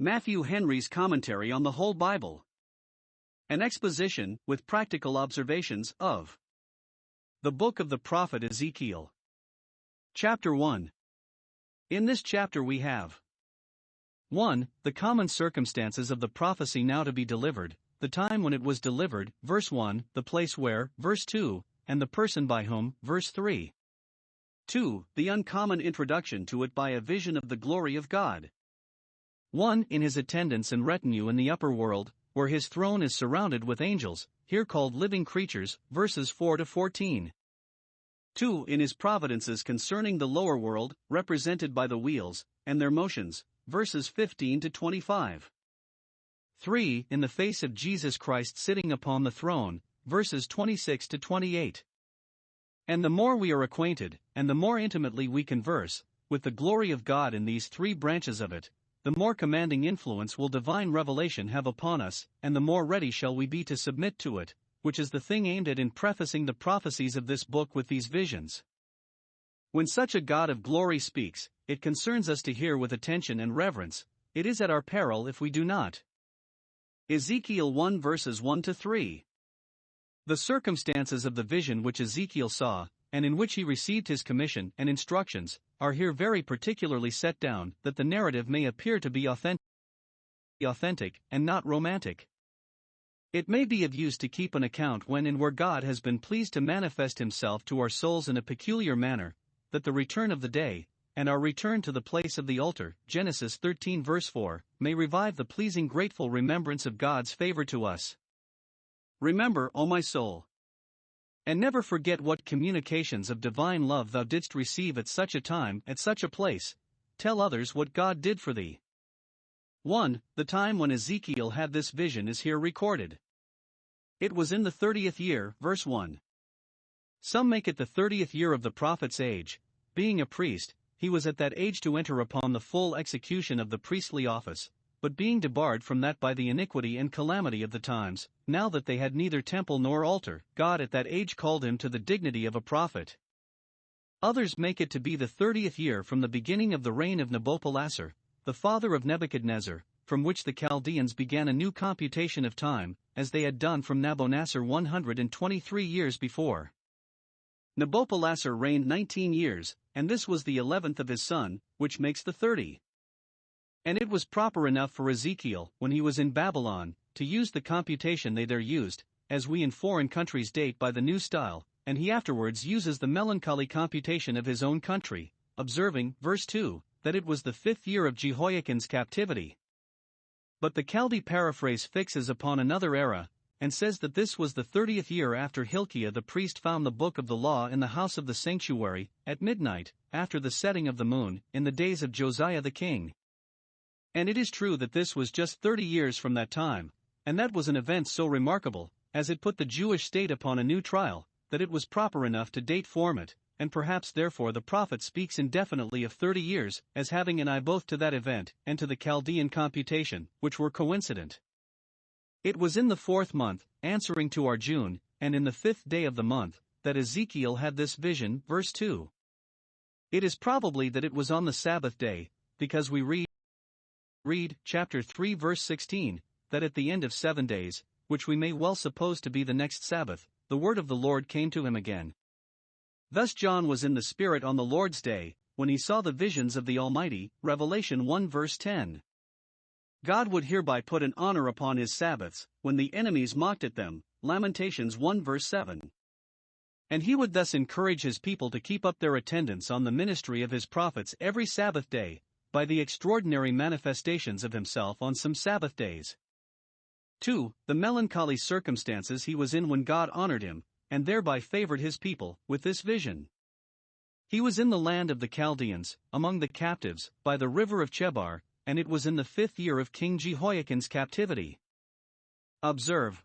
Matthew Henry's Commentary on the Whole Bible. An exposition, with practical observations, of the book of the prophet Ezekiel. Chapter 1. In this chapter we have 1. The common circumstances of the prophecy now to be delivered, the time when it was delivered, verse 1, the place where, verse 2, and the person by whom, verse 3. 2. The uncommon introduction to it by a vision of the glory of God. 1. In his attendants and retinue in the upper world, where his throne is surrounded with angels, here called living creatures, verses 4 to 14. 2. In his providences concerning the lower world, represented by the wheels, and their motions, verses 15 to 25. 3. In the face of Jesus Christ sitting upon the throne, verses 26 to 28. And the more we are acquainted, and the more intimately we converse, with the glory of God in these three branches of it, the more commanding influence will divine revelation have upon us, and the more ready shall we be to submit to it, which is the thing aimed at in prefacing the prophecies of this book with these visions. When such a God of glory speaks, it concerns us to hear with attention and reverence. It is at our peril if we do not. Ezekiel 1 verses 1 to 3. The circumstances of the vision which Ezekiel saw, and in which he received his commission and instructions, are here very particularly set down, that the narrative may appear to be authentic and not romantic. It may be of use to keep an account when and where God has been pleased to manifest himself to our souls in a peculiar manner, that the return of the day, and our return to the place of the altar, Genesis 13 verse 4, may revive the pleasing grateful remembrance of God's favor to us. Remember, O my soul, and never forget what communications of divine love thou didst receive at such a time, at such a place. Tell others what God did for thee. 1. The time when Ezekiel had this vision is here recorded. It was in the 30th year, verse 1. Some make it the 30th year of the prophet's age. Being a priest, he was at that age to enter upon the full execution of the priestly office, but being debarred from that by the iniquity and calamity of the times, now that they had neither temple nor altar, God at that age called him to the dignity of a prophet. Others make it to be the 30th year from the beginning of the reign of Nabopolassar, the father of Nebuchadnezzar, from which the Chaldeans began a new computation of time, as they had done from Nabonassar 123 years before. Nabopolassar reigned 19 years, and this was the 11th of his son, which makes the 30. And it was proper enough for Ezekiel, when he was in Babylon, to use the computation they there used, as we in foreign countries date by the new style, and he afterwards uses the melancholy computation of his own country, observing, verse 2, that it was the 5th year of Jehoiachin's captivity. But the Chaldee paraphrase fixes upon another era, and says that this was the 30th year after Hilkiah the priest found the book of the law in the house of the sanctuary, at midnight, after the setting of the moon, in the days of Josiah the king. And it is true that this was just 30 years from that time, and that was an event so remarkable, as it put the Jewish state upon a new trial, that it was proper enough to date form it, and perhaps therefore the prophet speaks indefinitely of 30 years, as having an eye both to that event, and to the Chaldean computation, which were coincident. It was in the 4th month, answering to our June, and in the 5th day of the month, that Ezekiel had this vision, verse 2. It is probably that it was on the Sabbath day, because we read chapter 3 verse 16, that at the end of 7 days, which we may well suppose to be the next Sabbath, the word of the Lord came to him again. Thus John was in the Spirit on the Lord's day, when he saw the visions of the Almighty, Revelation 1 verse 10. God would hereby put an honor upon his Sabbaths, when the enemies mocked at them, Lamentations 1 verse 7. And he would thus encourage his people to keep up their attendance on the ministry of his prophets every Sabbath day, by the extraordinary manifestations of himself on some Sabbath days. 2. The melancholy circumstances he was in when God honored him, and thereby favored his people, with this vision. He was in the land of the Chaldeans, among the captives, by the river of Chebar, and it was in the 5th year of King Jehoiachin's captivity. Observe.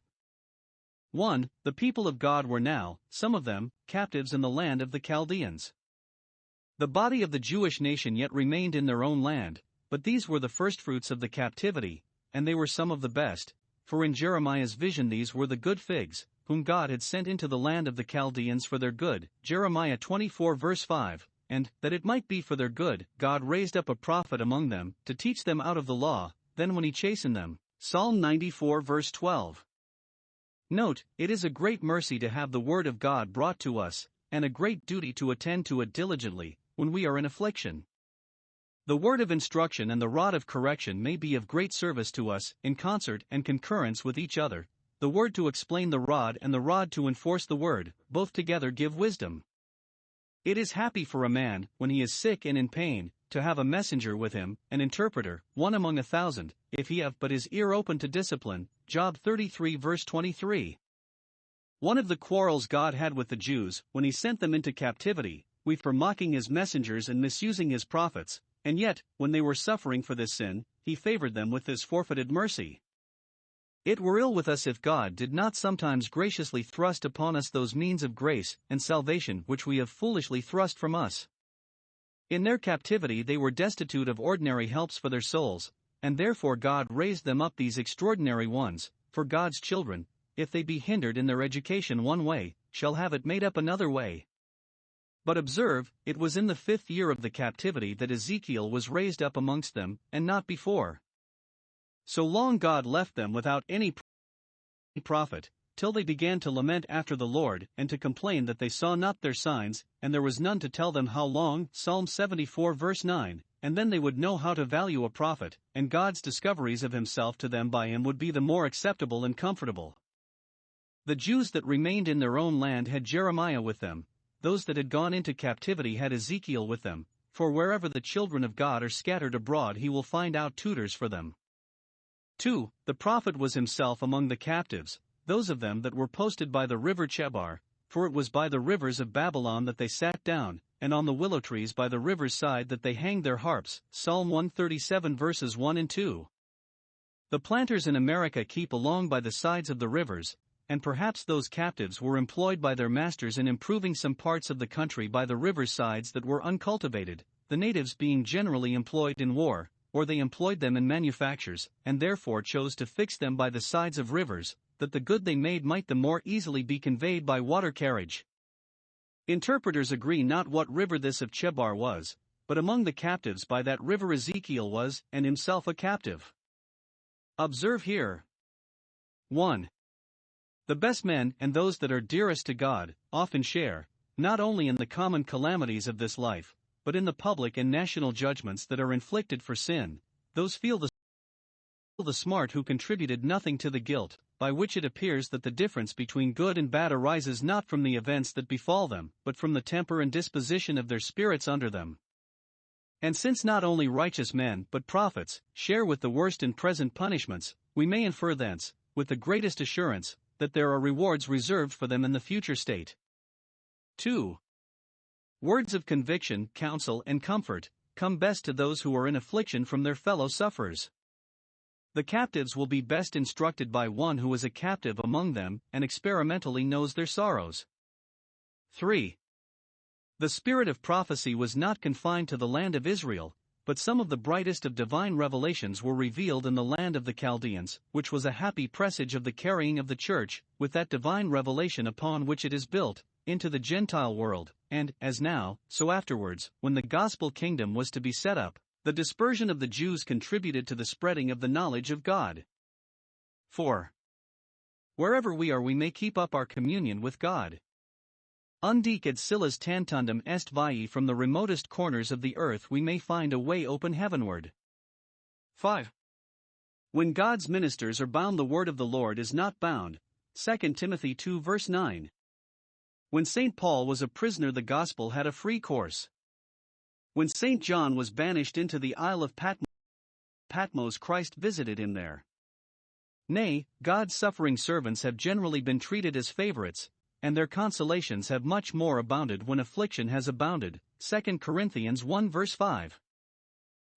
1. The people of God were now, some of them, captives in the land of the Chaldeans. The body of the Jewish nation yet remained in their own land, but these were the firstfruits of the captivity, and they were some of the best, for in Jeremiah's vision these were the good figs, whom God had sent into the land of the Chaldeans for their good, Jeremiah 24 verse 5, and, that it might be for their good, God raised up a prophet among them, to teach them out of the law, than when he chastened them. Psalm 94 verse 12. Note, it is a great mercy to have the word of God brought to us, and a great duty to attend to it diligently, when we are in affliction. The word of instruction and the rod of correction may be of great service to us, in concert and concurrence with each other, the word to explain the rod and the rod to enforce the word, both together give wisdom. It is happy for a man, when he is sick and in pain, to have a messenger with him, an interpreter, one among 1,000, if he have but his ear open to discipline. Job 33 verse 23. One of the quarrels God had with the Jews, when he sent them into captivity, for mocking his messengers and misusing his prophets, and yet, when they were suffering for this sin, he favored them with this forfeited mercy. It were ill with us if God did not sometimes graciously thrust upon us those means of grace and salvation which we have foolishly thrust from us. In their captivity they were destitute of ordinary helps for their souls, and therefore God raised them up these extraordinary ones, for God's children, if they be hindered in their education one way, shall have it made up another way. But observe, it was in the 5th year of the captivity that Ezekiel was raised up amongst them, and not before. So long God left them without any prophet, till they began to lament after the Lord, and to complain that they saw not their signs, and there was none to tell them how long. Psalm 74 verse 9, and then they would know how to value a prophet, and God's discoveries of himself to them by him would be the more acceptable and comfortable. The Jews that remained in their own land had Jeremiah with them, those that had gone into captivity had Ezekiel with them, for wherever the children of God are scattered abroad he will find out tutors for them. 2. The prophet was himself among the captives, those of them that were posted by the river Chebar, for it was by the rivers of Babylon that they sat down, and on the willow trees by the river's side that they hanged their harps. Psalm 137 verses 1 and 2. The planters in America keep along by the sides of the rivers, and perhaps those captives were employed by their masters in improving some parts of the country by the river's sides that were uncultivated, the natives being generally employed in war, or they employed them in manufactures, and therefore chose to fix them by the sides of rivers, that the good they made might the more easily be conveyed by water carriage. Interpreters agree not what river this of Chebar was, but among the captives by that river Ezekiel was, and himself a captive. Observe here. 1. The best men and those that are dearest to God often share, not only in the common calamities of this life, but in the public and national judgments that are inflicted for sin. Those feel the smart who contributed nothing to the guilt, by which it appears that the difference between good and bad arises not from the events that befall them, but from the temper and disposition of their spirits under them. And since not only righteous men but prophets share with the worst in present punishments, we may infer thence, with the greatest assurance, that there are rewards reserved for them in the future state. 2. Words of conviction, counsel, and comfort come best to those who are in affliction from their fellow sufferers. The captives will be best instructed by one who is a captive among them and experimentally knows their sorrows. 3. The spirit of prophecy was not confined to the land of Israel, but some of the brightest of divine revelations were revealed in the land of the Chaldeans, which was a happy presage of the carrying of the church, with that divine revelation upon which it is built, into the Gentile world, and, as now, so afterwards, when the gospel kingdom was to be set up, the dispersion of the Jews contributed to the spreading of the knowledge of God. 4. Wherever we are we may keep up our communion with God. Undic et sillas tantundum est viae, from the remotest corners of the earth we may find a way open heavenward. 5. When God's ministers are bound, the word of the Lord is not bound. 2 Timothy 2 verse 9. When St. Paul was a prisoner, the gospel had a free course. When St. John was banished into the Isle of Patmos, Christ visited him there. Nay, God's suffering servants have generally been treated as favorites, and their consolations have much more abounded when affliction has abounded. 2 Corinthians 1 verse 5.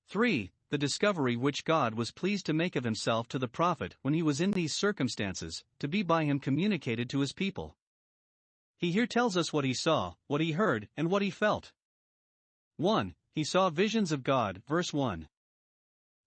3. The discovery which God was pleased to make of himself to the prophet when he was in these circumstances, to be by him communicated to his people. He here tells us what he saw, what he heard, and what he felt. 1. He saw visions of God, verse 1.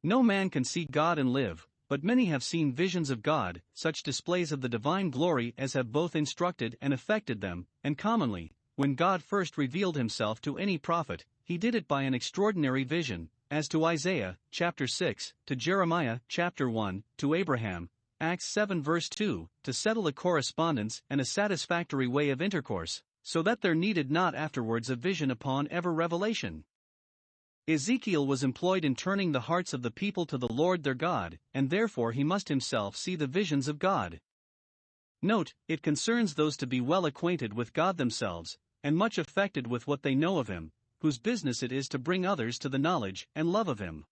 No man can see God and live, but many have seen visions of God, such displays of the divine glory as have both instructed and affected them, and commonly, when God first revealed himself to any prophet, he did it by an extraordinary vision, as to Isaiah, chapter 6, to Jeremiah, chapter 1, to Abraham, Acts 7 verse 2, to settle a correspondence and a satisfactory way of intercourse, so that there needed not afterwards a vision upon ever revelation. Ezekiel was employed in turning the hearts of the people to the Lord their God, and therefore he must himself see the visions of God. Note, it concerns those to be well acquainted with God themselves, and much affected with what they know of him, whose business it is to bring others to the knowledge and love of him.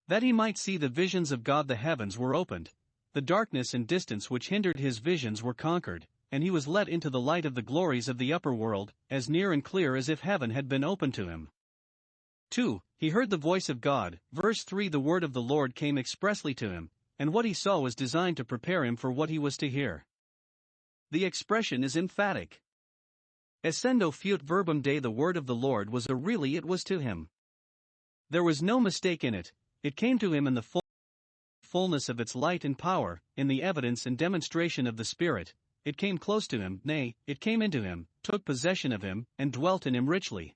That he might see the visions of God, the heavens were opened, the darkness and distance which hindered his visions were conquered, and he was let into the light of the glories of the upper world, as near and clear as if heaven had been opened to him. 2. He heard the voice of God. Verse 3. The word of the Lord came expressly to him, and what he saw was designed to prepare him for what he was to hear. The expression is emphatic. Essendo fuit verbum Dei, the word of the Lord was a really it was to him. There was no mistake in it, it came to him in the fullness of its light and power, in the evidence and demonstration of the Spirit. It came close to him, nay, it came into him, took possession of him, and dwelt in him richly.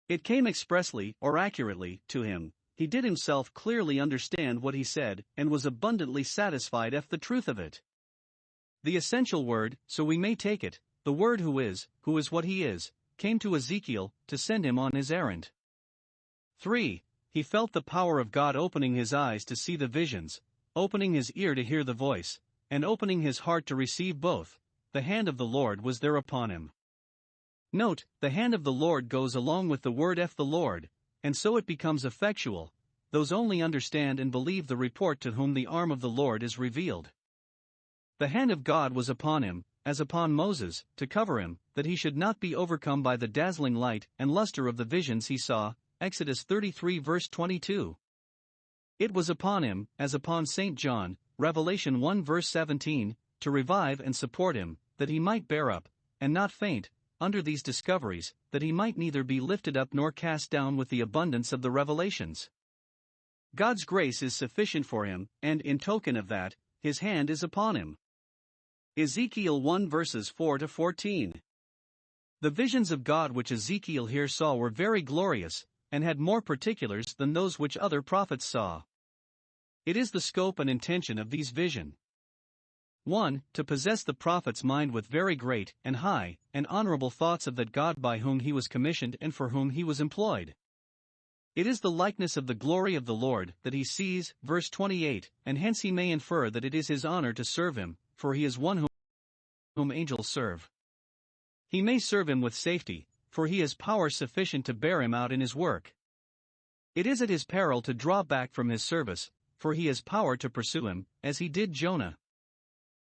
It came expressly, or accurately, to him. He did himself clearly understand what he said, and was abundantly satisfied with the truth of it. The essential word, so we may take it, the word who is what he is, came to Ezekiel, to send him on his errand. 3. He felt the power of God opening his eyes to see the visions, opening his ear to hear the voice, and opening his heart to receive both. The hand of the Lord was there upon him. Note, the hand of the Lord goes along with the word the Lord, and so it becomes effectual. Those only understand and believe the report to whom the arm of the Lord is revealed. The hand of God was upon him, as upon Moses, to cover him, that he should not be overcome by the dazzling light and luster of the visions he saw. Exodus 33 verse 22. It was upon him, as upon St. John, Revelation 1 verse 17, to revive and support him, that he might bear up, and not faint, under these discoveries, that he might neither be lifted up nor cast down with the abundance of the revelations. God's grace is sufficient for him, and in token of that, his hand is upon him. Ezekiel 1 verses 4 to 14. The visions of God which Ezekiel here saw were very glorious, and had more particulars than those which other prophets saw. It is the scope and intention of these visions. 1. To possess the prophet's mind with very great, and high, and honorable thoughts of that God by whom he was commissioned and for whom he was employed. It is the likeness of the glory of the Lord that he sees, verse 28, and hence he may infer that it is his honor to serve him, for he is one whom angels serve. He may serve him with safety, for he has power sufficient to bear him out in his work. It is at his peril to draw back from his service, for he has power to pursue him, as he did Jonah.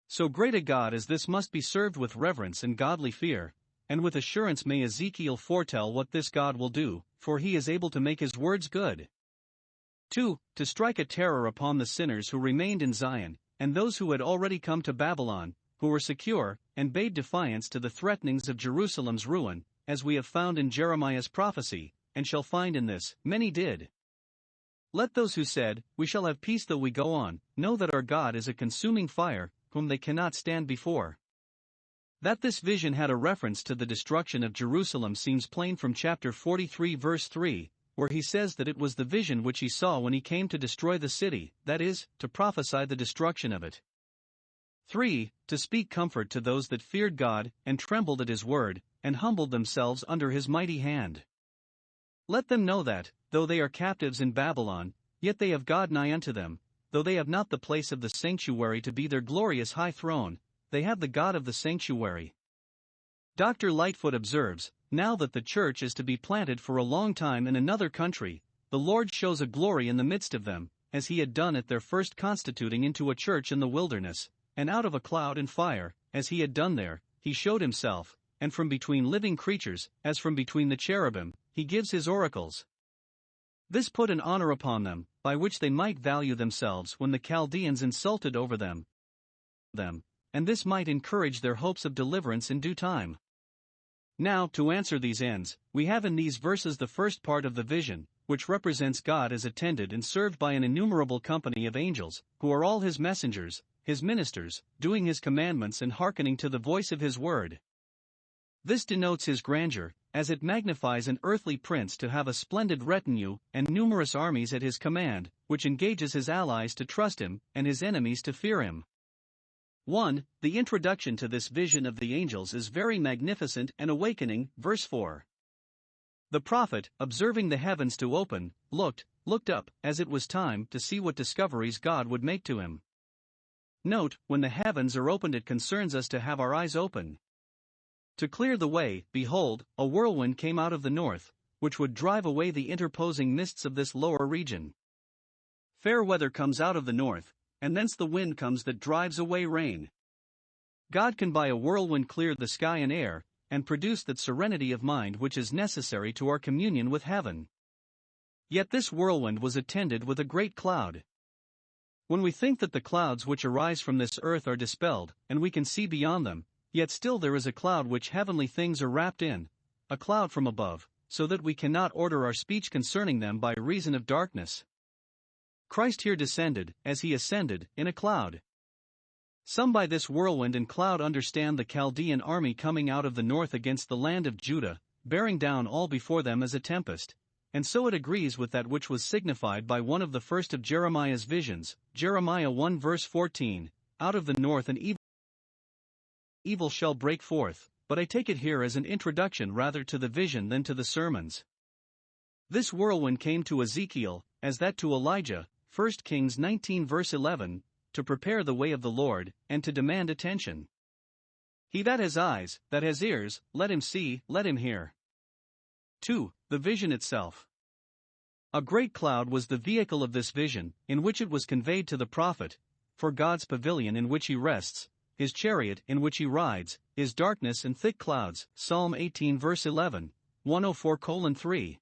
So great a God as this must be served with reverence and godly fear, and with assurance may Ezekiel foretell what this God will do, for he is able to make his words good. 2. To strike a terror upon the sinners who remained in Zion, and those who had already come to Babylon, who were secure, and bade defiance to the threatenings of Jerusalem's ruin, as we have found in Jeremiah's prophecy, and shall find in this, many did. Let those who said, "We shall have peace though we go on," know that our God is a consuming fire, whom they cannot stand before. That this vision had a reference to the destruction of Jerusalem seems plain from chapter 43 verse 3, where he says that it was the vision which he saw when he came to destroy the city, that is, to prophesy the destruction of it. 3. To speak comfort to those that feared God, and trembled at his word, and humbled themselves under his mighty hand. Let them know that, though they are captives in Babylon, yet they have God nigh unto them. Though they have not the place of the sanctuary to be their glorious high throne, they have the God of the sanctuary. Dr. Lightfoot observes, now that the church is to be planted for a long time in another country, the Lord shows a glory in the midst of them, as he had done at their first constituting into a church in the wilderness, and out of a cloud and fire, as he had done there, he showed himself, and from between living creatures, as from between the cherubim, he gives his oracles. This put an honor upon them, by which they might value themselves when the Chaldeans insulted over them, and this might encourage their hopes of deliverance in due time. Now, to answer these ends, we have in these verses the first part of the vision, which represents God as attended and served by an innumerable company of angels, who are all his messengers, his ministers, doing his commandments and hearkening to the voice of his word. This denotes his grandeur, as it magnifies an earthly prince to have a splendid retinue and numerous armies at his command, which engages his allies to trust him and his enemies to fear him. 1. The introduction to this vision of the angels is very magnificent and awakening. Verse 4. The prophet, observing the heavens to open, looked up, as it was time to see what discoveries God would make to him. Note, when the heavens are opened, it concerns us to have our eyes open. To clear the way, behold, a whirlwind came out of the north, which would drive away the interposing mists of this lower region. Fair weather comes out of the north, and thence the wind comes that drives away rain. God can by a whirlwind clear the sky and air, and produce that serenity of mind which is necessary to our communion with heaven. Yet this whirlwind was attended with a great cloud. When we think that the clouds which arise from this earth are dispelled, and we can see beyond them, yet still there is a cloud which heavenly things are wrapped in, a cloud from above, so that we cannot order our speech concerning them by reason of darkness. Christ here descended, as he ascended, in a cloud. Some by this whirlwind and cloud understand the Chaldean army coming out of the north against the land of Judah, bearing down all before them as a tempest, and so it agrees with that which was signified by one of the first of Jeremiah's visions, Jeremiah 1 verse 14, out of the north an evil shall break forth, but I take it here as an introduction rather to the vision than to the sermons. This whirlwind came to Ezekiel, as that to Elijah, 1 Kings 19 verse 11, to prepare the way of the Lord, and to demand attention. He that has eyes, that has ears, let him see, let him hear. 2. The vision itself. A great cloud was the vehicle of this vision, in which it was conveyed to the prophet, for God's pavilion in which he rests, his chariot in which he rides, is darkness and thick clouds, Psalm 18 verse 11, 104:3.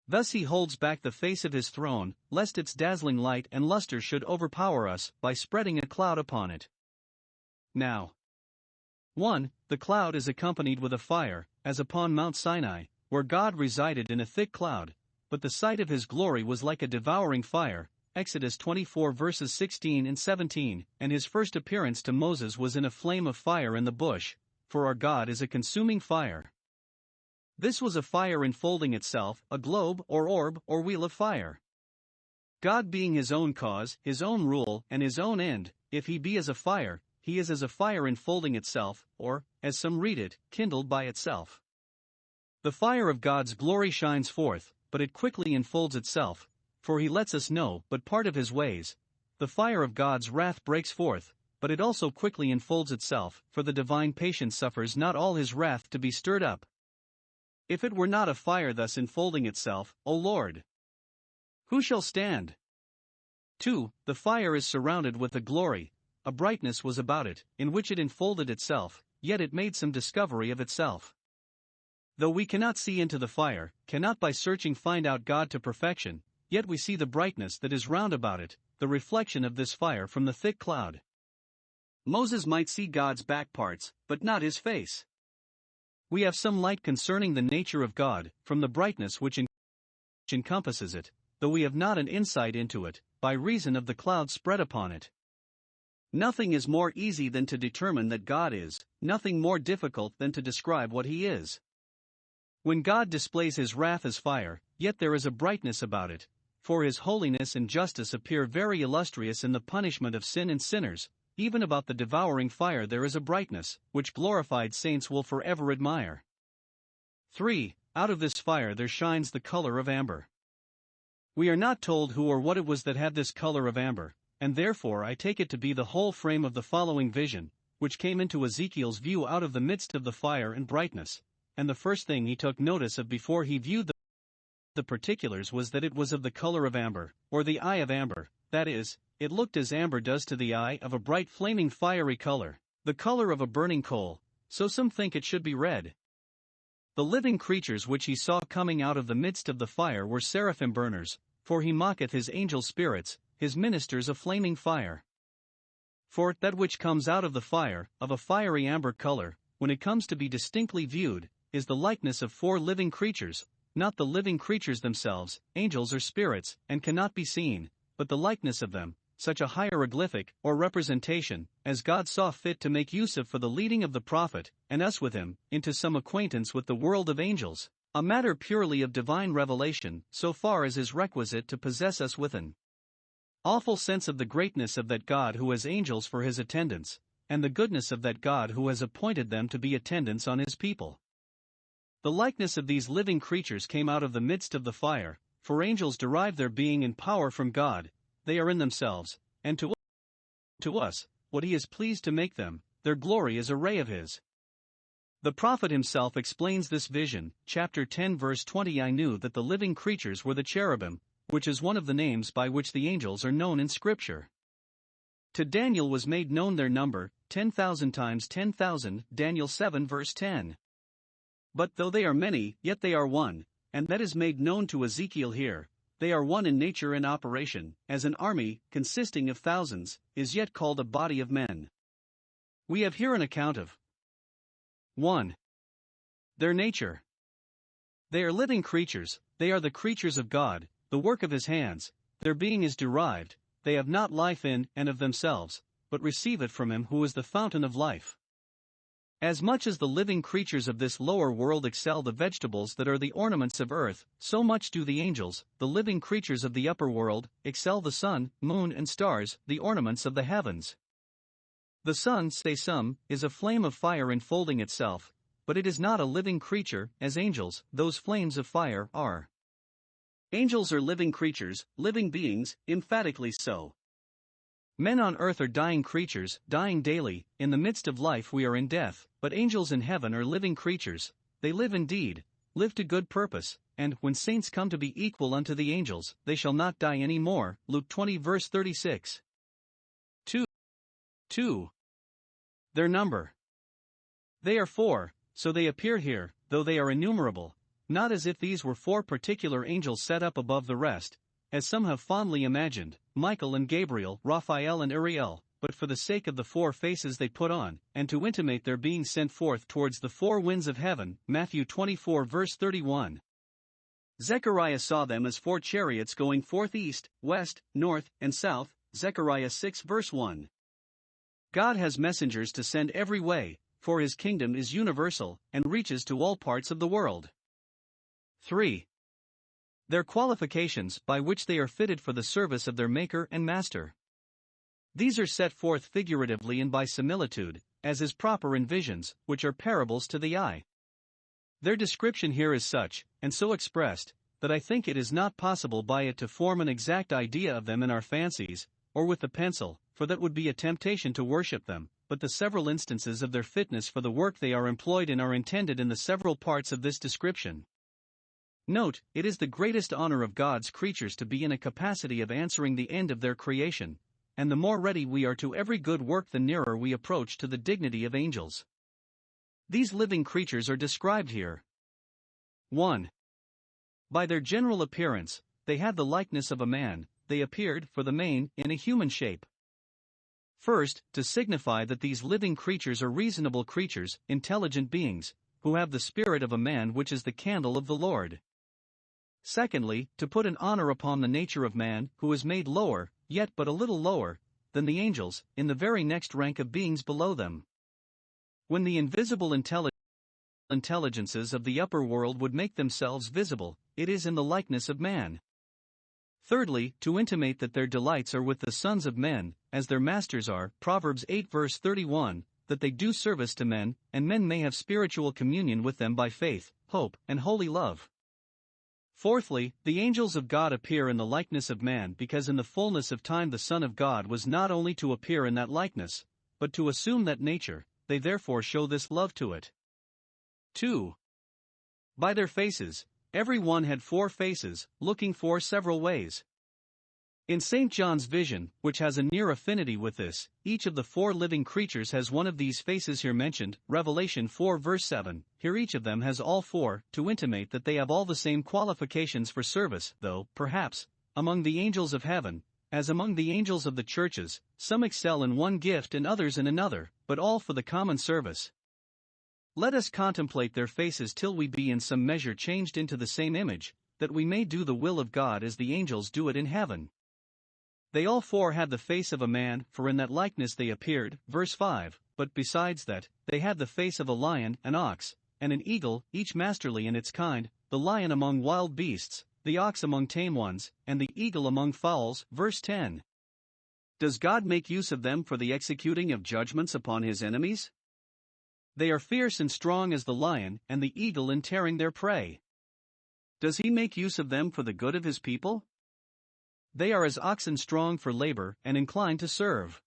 Thus he holds back the face of his throne, lest its dazzling light and luster should overpower us, by spreading a cloud upon it. Now, 1. The cloud is accompanied with a fire, as upon Mount Sinai, where God resided in a thick cloud, but the sight of his glory was like a devouring fire, Exodus 24 verses 16 and 17, and his first appearance to Moses was in a flame of fire in the bush, for our God is a consuming fire. This was a fire enfolding itself, a globe or orb or wheel of fire. God being his own cause, his own rule, and his own end, if he be as a fire, he is as a fire enfolding itself, or, as some read it, kindled by itself. The fire of God's glory shines forth, but it quickly enfolds itself, for he lets us know but part of his ways. The fire of God's wrath breaks forth, but it also quickly enfolds itself, for the divine patience suffers not all his wrath to be stirred up. If it were not a fire thus enfolding itself, O Lord, who shall stand? 2. The fire is surrounded with a glory, a brightness was about it, in which it enfolded itself, yet it made some discovery of itself. Though we cannot see into the fire, cannot by searching find out God to perfection, yet we see the brightness that is round about it, the reflection of this fire from the thick cloud. Moses might see God's back parts, but not his face. We have some light concerning the nature of God, from the brightness which encompasses it, though we have not an insight into it, by reason of the cloud spread upon it. Nothing is more easy than to determine that God is, nothing more difficult than to describe what he is. When God displays his wrath as fire, yet there is a brightness about it, for his holiness and justice appear very illustrious in the punishment of sin and sinners. Even about the devouring fire there is a brightness, which glorified saints will forever admire. 3. Out of this fire there shines the color of amber. We are not told who or what it was that had this color of amber, and therefore I take it to be the whole frame of the following vision, which came into Ezekiel's view out of the midst of the fire and brightness, and the first thing he took notice of before he viewed the particulars was that it was of the color of amber, or the eye of amber, that is, it looked as amber does to the eye of a bright flaming fiery color, the color of a burning coal, so some think it should be red. The living creatures which he saw coming out of the midst of the fire were seraphim burners, for he mocketh his angel spirits, his ministers of flaming fire. For that which comes out of the fire, of a fiery amber color, when it comes to be distinctly viewed, is the likeness of 4 living creatures, not the living creatures themselves, angels or spirits, and cannot be seen, but the likeness of them, such a hieroglyphic, or representation, as God saw fit to make use of for the leading of the prophet, and us with him, into some acquaintance with the world of angels, a matter purely of divine revelation, so far as is requisite to possess us with an awful sense of the greatness of that God who has angels for his attendants, and the goodness of that God who has appointed them to be attendants on his people. The likeness of these living creatures came out of the midst of the fire, for angels derive their being and power from God, they are in themselves, and to us, what he is pleased to make them, their glory is a ray of his. The prophet himself explains this vision, chapter 10 verse 20. I knew that the living creatures were the cherubim, which is one of the names by which the angels are known in Scripture. To Daniel was made known their number, 10,000 times 10,000, Daniel 7 verse 10. But though they are many, yet they are one, and that is made known to Ezekiel here. They are one in nature and operation, as an army, consisting of thousands, is yet called a body of men. We have here an account of 1. Their nature. They are living creatures, they are the creatures of God, the work of his hands, their being is derived, they have not life in and of themselves, but receive it from him who is the fountain of life. As much as the living creatures of this lower world excel the vegetables that are the ornaments of earth, so much do the angels, the living creatures of the upper world, excel the sun, moon and stars, the ornaments of the heavens. The sun, say some, is a flame of fire enfolding itself, but it is not a living creature, as angels, those flames of fire, are. Angels are living creatures, living beings, emphatically so. Men on earth are dying creatures, dying daily, in the midst of life we are in death, but angels in heaven are living creatures, they live indeed, live to good purpose, and, when saints come to be equal unto the angels, they shall not die any more, Luke 20 verse 36. 2. Their number. They are 4, so they appear here, though they are innumerable, not as if these were 4 particular angels set up above the rest, as some have fondly imagined, Michael and Gabriel, Raphael and Uriel, but for the sake of the 4 faces they put on, and to intimate their being sent forth towards the 4 winds of heaven, Matthew 24 verse 31. Zechariah saw them as 4 chariots going forth east, west, north, and south, Zechariah 6 verse 1. God has messengers to send every way, for his kingdom is universal, and reaches to all parts of the world. 3. Their qualifications by which they are fitted for the service of their Maker and Master. These are set forth figuratively and by similitude, as is proper in visions, which are parables to the eye. Their description here is such, and so expressed, that I think it is not possible by it to form an exact idea of them in our fancies, or with the pencil, for that would be a temptation to worship them, but the several instances of their fitness for the work they are employed in are intended in the several parts of this description. Note, it is the greatest honor of God's creatures to be in a capacity of answering the end of their creation, and the more ready we are to every good work the nearer we approach to the dignity of angels. These living creatures are described here. 1. By their general appearance, they had the likeness of a man, they appeared, for the main, in a human shape. First, to signify that these living creatures are reasonable creatures, intelligent beings, who have the spirit of a man, which is the candle of the Lord. Secondly, to put an honor upon the nature of man, who is made lower, yet but a little lower, than the angels, in the very next rank of beings below them. When the invisible intelligences of the upper world would make themselves visible, it is in the likeness of man. Thirdly, to intimate that their delights are with the sons of men, as their masters are, Proverbs 8 verse 31, that they do service to men, and men may have spiritual communion with them by faith, hope, and holy love. Fourthly, the angels of God appear in the likeness of man because in the fullness of time the Son of God was not only to appear in that likeness, but to assume that nature, they therefore show this love to it. 2. By their faces, every one had 4 faces, looking 4 several ways. In St. John's vision, which has a near affinity with this, each of the 4 living creatures has one of these faces here mentioned, Revelation 4 verse 7, here each of them has all 4, to intimate that they have all the same qualifications for service, though, perhaps, among the angels of heaven, as among the angels of the churches, some excel in one gift and others in another, but all for the common service. Let us contemplate their faces till we be in some measure changed into the same image, that we may do the will of God as the angels do it in heaven. They all four had the face of a man, for in that likeness they appeared, verse 5, but besides that, they had the face of a lion, an ox, and an eagle, each masterly in its kind, the lion among wild beasts, the ox among tame ones, and the eagle among fowls, verse 10. Does God make use of them for the executing of judgments upon his enemies? They are fierce and strong as the lion and the eagle in tearing their prey. Does he make use of them for the good of his people? They are as oxen strong for labor and inclined to serve.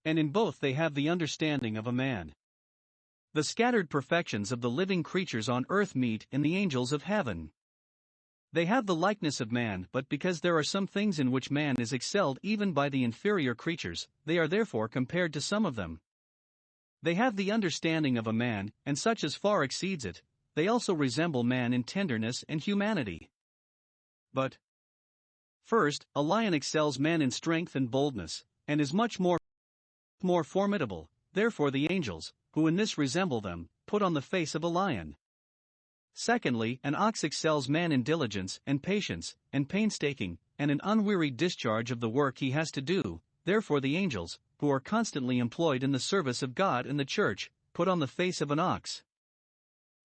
And in both they have the understanding of a man. The scattered perfections of the living creatures on earth meet in the angels of heaven. They have the likeness of man, but because there are some things in which man is excelled even by the inferior creatures, they are therefore compared to some of them. They have the understanding of a man, and such as far exceeds it. They also resemble man in tenderness and humanity. But first, a lion excels man in strength and boldness, and is much more formidable. Therefore the angels, who in this resemble them, put on the face of a lion. Secondly, an ox excels man in diligence and patience, and painstaking, and an unwearied discharge of the work he has to do. Therefore the angels, who are constantly employed in the service of God and the church, put on the face of an ox.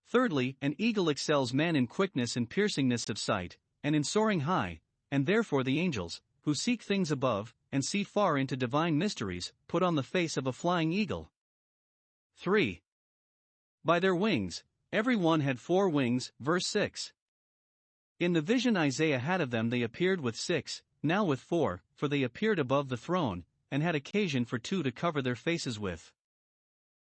Thirdly, an eagle excels man in quickness and piercingness of sight, and in soaring high, and therefore the angels, who seek things above, and see far into divine mysteries, put on the face of a flying eagle. 3. By their wings, every one had 4 wings, verse 6. In the vision Isaiah had of them they appeared with 6, now with 4, for they appeared above the throne, and had occasion for 2 to cover their faces with.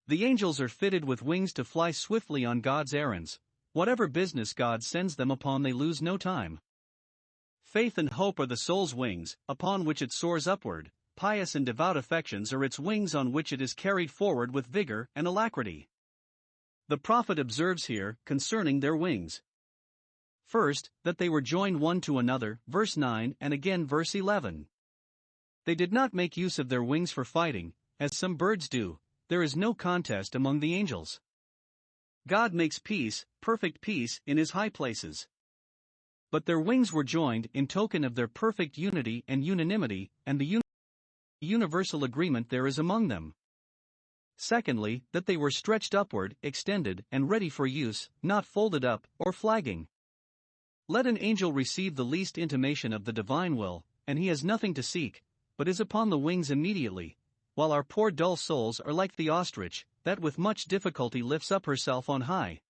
The angels are fitted with wings to fly swiftly on God's errands. Whatever business God sends them upon they lose no time. Faith and hope are the soul's wings, upon which it soars upward. Pious and devout affections are its wings on which it is carried forward with vigor and alacrity. The prophet observes here, concerning their wings. First, that they were joined one to another, verse 9 and again verse 11. They did not make use of their wings for fighting, as some birds do. There is no contest among the angels. God makes peace, perfect peace, in his high places. But their wings were joined in token of their perfect unity and unanimity, and the universal agreement there is among them. Secondly, that they were stretched upward, extended, and ready for use, not folded up, or flagging. Let an angel receive the least intimation of the divine will, and he has nothing to seek, but is upon the wings immediately, while our poor dull souls are like the ostrich, that with much difficulty lifts up herself on high.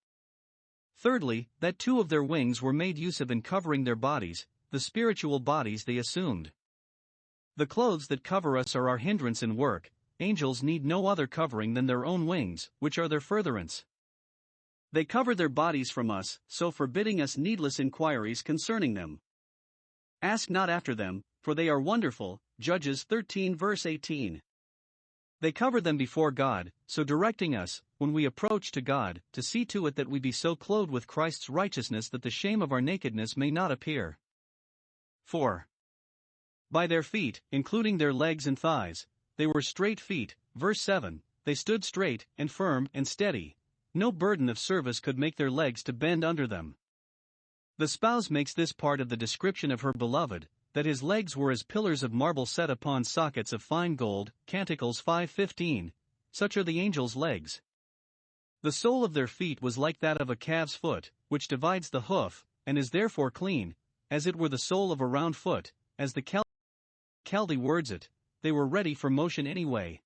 Thirdly, that 2 of their wings were made use of in covering their bodies, the spiritual bodies they assumed. The clothes that cover us are our hindrance in work. Angels need no other covering than their own wings, which are their furtherance. They cover their bodies from us, so forbidding us needless inquiries concerning them. Ask not after them, for they are wonderful, Judges 13 verse 18. They cover them before God, so directing us, when we approach to God, to see to it that we be so clothed with Christ's righteousness that the shame of our nakedness may not appear. 4. By their feet, including their legs and thighs, they were straight feet, verse 7, they stood straight, and firm, and steady. No burden of service could make their legs to bend under them. The spouse makes this part of the description of her beloved, that his legs were as pillars of marble set upon sockets of fine gold, Canticles 5:15, such are the angels' legs. The sole of their feet was like that of a calf's foot, which divides the hoof, and is therefore clean, as it were the sole of a round foot, as the Chaldee words it, they were ready for motion any way.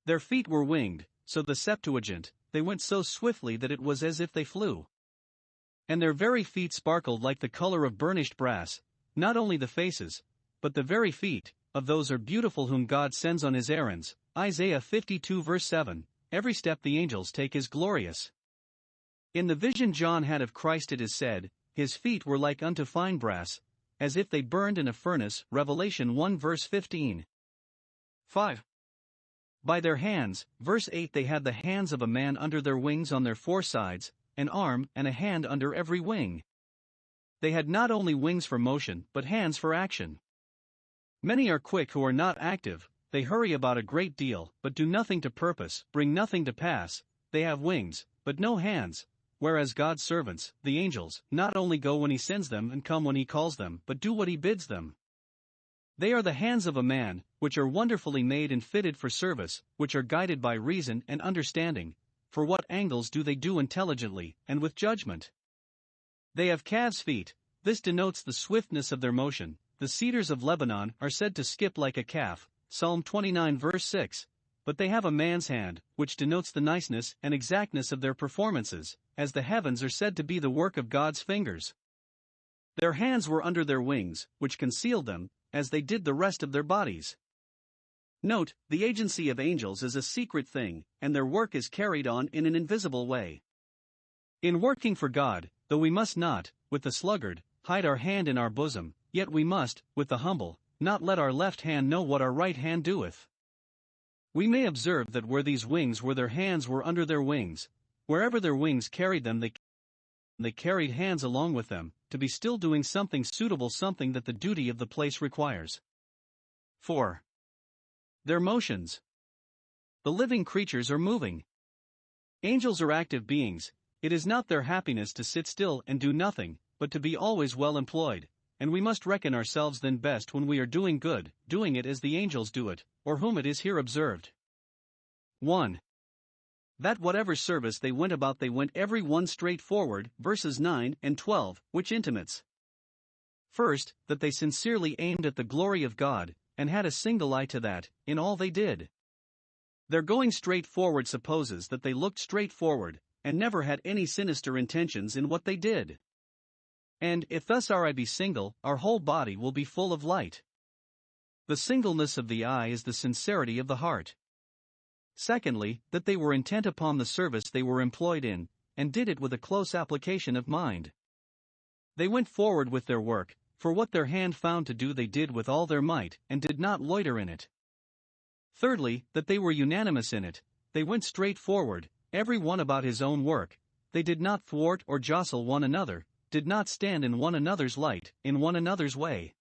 Their feet were winged, so the Septuagint, they went so swiftly that it was as if they flew. And their very feet sparkled like the color of burnished brass. Not only the faces, but the very feet, of those are beautiful whom God sends on his errands. Isaiah 52 verse 7, every step the angels take is glorious. In the vision John had of Christ it is said, his feet were like unto fine brass, as if they burned in a furnace. Revelation 1 verse 15. 5. By their hands, verse 8, they had the hands of a man under their wings on their 4 sides, an arm and a hand under every wing. They had not only wings for motion, but hands for action. Many are quick who are not active, they hurry about a great deal, but do nothing to purpose, bring nothing to pass. They have wings, but no hands, whereas God's servants, the angels, not only go when he sends them and come when he calls them, but do what he bids them. They are the hands of a man, which are wonderfully made and fitted for service, which are guided by reason and understanding. For what angles do they do intelligently, and with judgment? They have calves' feet, this denotes the swiftness of their motion. The cedars of Lebanon are said to skip like a calf, Psalm 29 verse 6. But they have a man's hand, which denotes the niceness and exactness of their performances, as the heavens are said to be the work of God's fingers. Their hands were under their wings, which concealed them, as they did the rest of their bodies. Note, the agency of angels is a secret thing, and their work is carried on in an invisible way. In working for God, though we must not, with the sluggard, hide our hand in our bosom, yet we must, with the humble, not let our left hand know what our right hand doeth. We may observe that where these wings were, their hands were under their wings. Wherever their wings carried them, they carried hands along with them, to be still doing something suitable, something that the duty of the place requires. 4. Their motions. The living creatures are moving. Angels are active beings. It is not their happiness to sit still and do nothing, but to be always well employed, and we must reckon ourselves then best when we are doing good, doing it as the angels do it, or whom it is here observed. 1. That whatever service they went about, they went every one straight forward, verses 9 and 12, which intimates. First, that they sincerely aimed at the glory of God, and had a single eye to that, in all they did. Their going straight forward supposes that they looked straight forward, and never had any sinister intentions in what they did. And, if thus our eye be single, our whole body will be full of light. The singleness of the eye is the sincerity of the heart. Secondly, that they were intent upon the service they were employed in, and did it with a close application of mind. They went forward with their work, for what their hand found to do they did with all their might, and did not loiter in it. Thirdly, that they were unanimous in it. They went straight forward, every one about his own work. They did not thwart or jostle one another, did not stand in one another's light, in one another's way.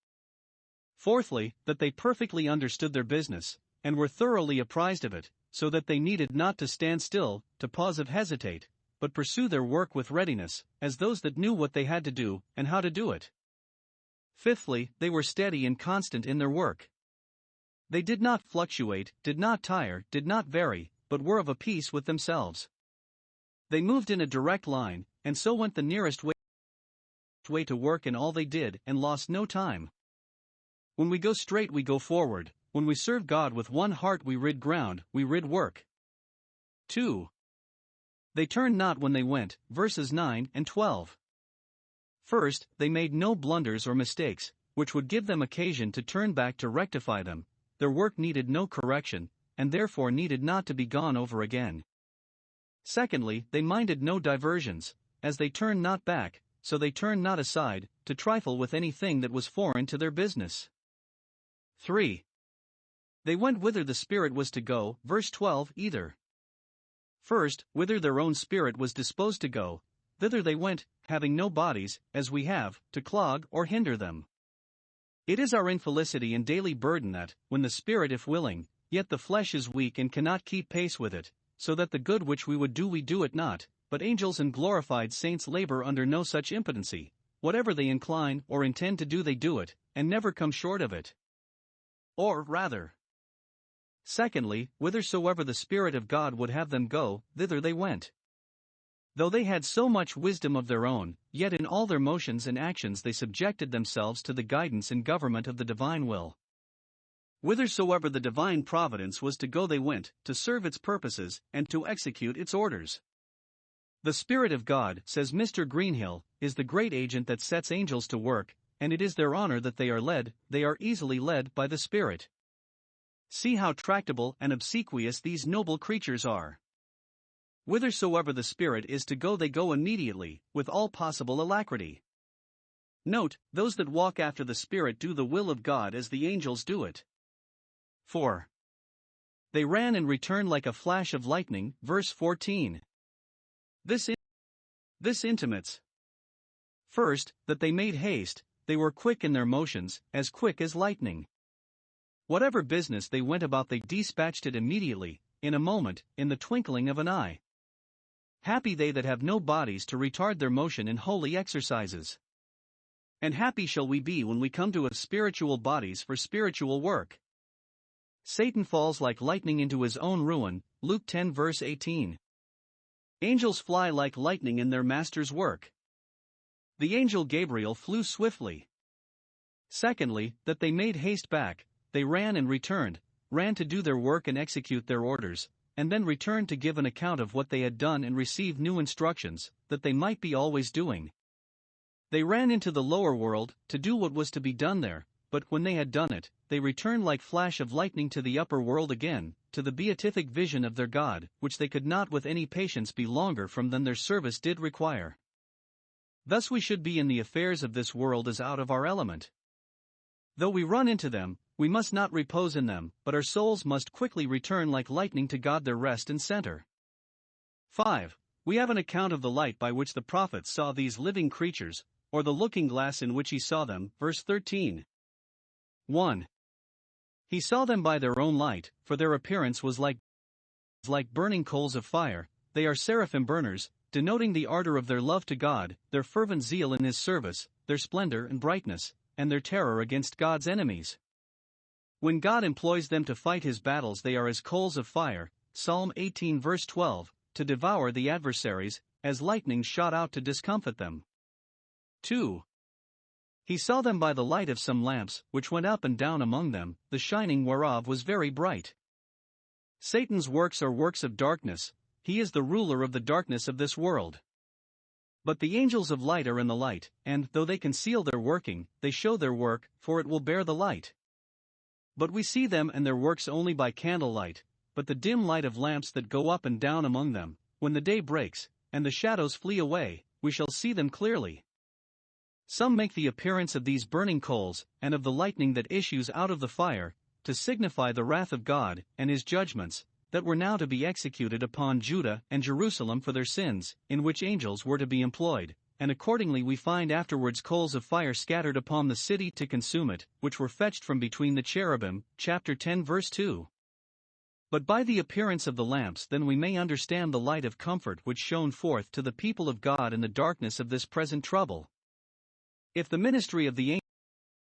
Fourthly, that they perfectly understood their business, and were thoroughly apprised of it, so that they needed not to stand still, to pause or hesitate, but pursue their work with readiness, as those that knew what they had to do, and how to do it. Fifthly, they were steady and constant in their work. They did not fluctuate, did not tire, did not vary, but were of a piece with themselves. They moved in a direct line, and so went the nearest way to work in all they did, and lost no time. When we go straight, we go forward. When we serve God with one heart, we rid ground, we rid work. 2. They turned not when they went, verses 9 and 12. First, they made no blunders or mistakes, which would give them occasion to turn back to rectify them. Their work needed no correction, and therefore needed not to be gone over again. Secondly, they minded no diversions, as they turned not back, so they turned not aside, to trifle with anything that was foreign to their business. 3. They went whither the Spirit was to go, verse 12 either. First, whither their own spirit was disposed to go, thither they went, having no bodies, as we have, to clog or hinder them. It is our infelicity and daily burden that, when the Spirit if willing, yet the flesh is weak and cannot keep pace with it, so that the good which we would do we do it not, but angels and glorified saints labor under no such impotency. Whatever they incline or intend to do they do it, and never come short of it. Or rather, secondly, whithersoever the Spirit of God would have them go, thither they went. Though they had so much wisdom of their own, yet in all their motions and actions they subjected themselves to the guidance and government of the divine will. Whithersoever the divine providence was to go they went, to serve its purposes, and to execute its orders. The Spirit of God, says Mr. Greenhill, is the great agent that sets angels to work, and it is their honor that they are easily led by the Spirit. See how tractable and obsequious these noble creatures are. Whithersoever the Spirit is to go they go immediately, with all possible alacrity. Note, those that walk after the Spirit do the will of God as the angels do it. 4. They ran and returned like a flash of lightning, verse 14. This intimates. First, that they made haste, they were quick in their motions, as quick as lightning. Whatever business they went about they dispatched it immediately, in a moment, in the twinkling of an eye. Happy they that have no bodies to retard their motion in holy exercises. And happy shall we be when we come to have spiritual bodies for spiritual work. Satan falls like lightning into his own ruin, Luke 10 verse 18. Angels fly like lightning in their master's work. The angel Gabriel flew swiftly. Secondly, that they made haste back, they ran and returned, ran to do their work and execute their orders, and then returned to give an account of what they had done and receive new instructions, that they might be always doing. They ran into the lower world, to do what was to be done there, but when they had done it, they returned like flash of lightning to the upper world again, to the beatific vision of their God, which they could not with any patience be longer from than their service did require. Thus we should be in the affairs of this world as out of our element. Though we run into them, we must not repose in them, but our souls must quickly return like lightning to God their rest and center. 5. We have an account of the light by which the prophet saw these living creatures, or the looking glass in which he saw them, verse 13. 1. He saw them by their own light, for their appearance was like burning coals of fire. They are seraphim burners, denoting the ardor of their love to God, their fervent zeal in His service, their splendor and brightness, and their terror against God's enemies. When God employs them to fight His battles, they are as coals of fire, Psalm 18 verse 12, to devour the adversaries, as lightning shot out to discomfit them. 2. He saw them by the light of some lamps, which went up and down among them, the shining whereof was very bright. Satan's works are works of darkness, he is the ruler of the darkness of this world. But the angels of light are in the light, and, though they conceal their working, they show their work, for it will bear the light. But we see them and their works only by candlelight, but the dim light of lamps that go up and down among them, when the day breaks, and the shadows flee away, we shall see them clearly. Some make the appearance of these burning coals, and of the lightning that issues out of the fire, to signify the wrath of God, and His judgments, that were now to be executed upon Judah and Jerusalem for their sins, in which angels were to be employed, and accordingly we find afterwards coals of fire scattered upon the city to consume it, which were fetched from between the cherubim, chapter 10 verse 2. But by the appearance of the lamps then we may understand the light of comfort which shone forth to the people of God in the darkness of this present trouble. If the ministry of the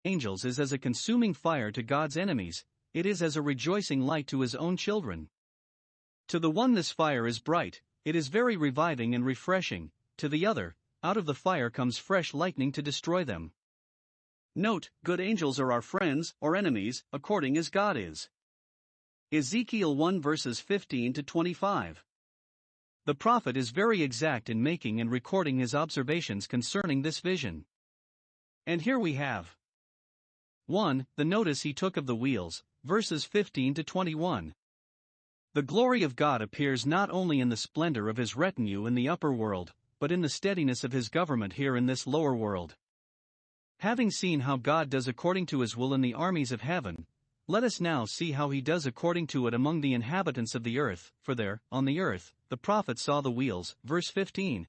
angels is as a consuming fire to God's enemies, it is as a rejoicing light to His own children. To the one this fire is bright, it is very reviving and refreshing, to the other, out of the fire comes fresh lightning to destroy them. Note, good angels are our friends, or enemies, according as God is. Ezekiel 1 verses 15 to 25. The prophet is very exact in making and recording his observations concerning this vision. And here we have 1. The notice he took of the wheels, verses 15 to 21. The glory of God appears not only in the splendor of His retinue in the upper world, but in the steadiness of His government here in this lower world. Having seen how God does according to His will in the armies of heaven, let us now see how He does according to it among the inhabitants of the earth, for there, on the earth, the prophet saw the wheels, verse 15.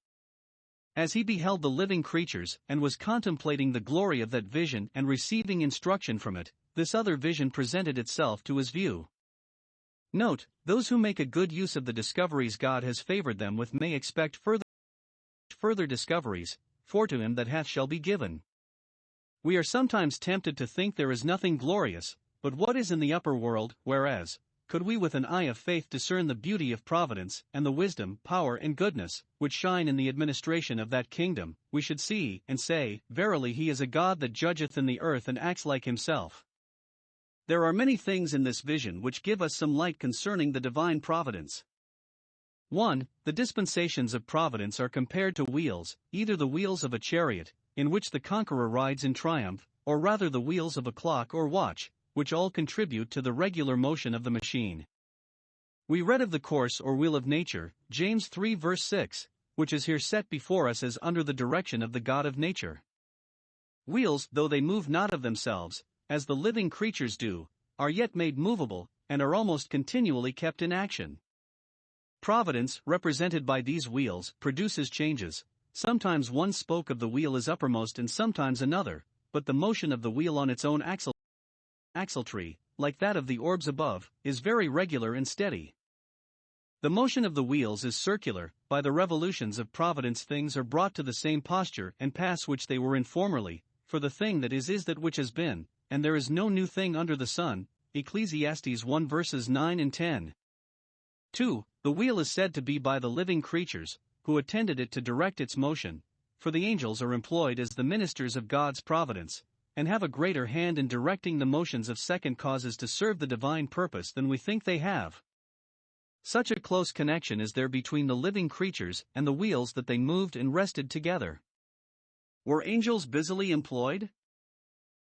As he beheld the living creatures, and was contemplating the glory of that vision and receiving instruction from it, this other vision presented itself to his view. Note, those who make a good use of the discoveries God has favored them with may expect further discoveries, for to him that hath shall be given. We are sometimes tempted to think there is nothing glorious, but what is in the upper world, whereas, could we with an eye of faith discern the beauty of providence, and the wisdom, power and goodness, which shine in the administration of that kingdom, we should see, and say, verily He is a God that judgeth in the earth and acts like Himself. There are many things in this vision which give us some light concerning the divine providence. 1. The dispensations of providence are compared to wheels, either the wheels of a chariot, in which the conqueror rides in triumph, or rather the wheels of a clock or watch, which all contribute to the regular motion of the machine. We read of the course or wheel of nature, James 3 verse 6, which is here set before us as under the direction of the God of nature. Wheels, though they move not of themselves, as the living creatures do, are yet made movable, and are almost continually kept in action. Providence, represented by these wheels, produces changes. Sometimes one spoke of the wheel is uppermost and sometimes another, but the motion of the wheel on its own axletree, like that of the orbs above, is very regular and steady. The motion of the wheels is circular. By the revolutions of providence things are brought to the same posture and pass which they were in formerly, for the thing that is that which has been, and there is no new thing under the sun. Ecclesiastes 1 verses 9 and 10. 2. The wheel is said to be by the living creatures, who attended it to direct its motion, for the angels are employed as the ministers of God's providence, and have a greater hand in directing the motions of second causes to serve the divine purpose than we think they have. Such a close connection is there between the living creatures and the wheels that they moved and rested together. Were angels busily employed?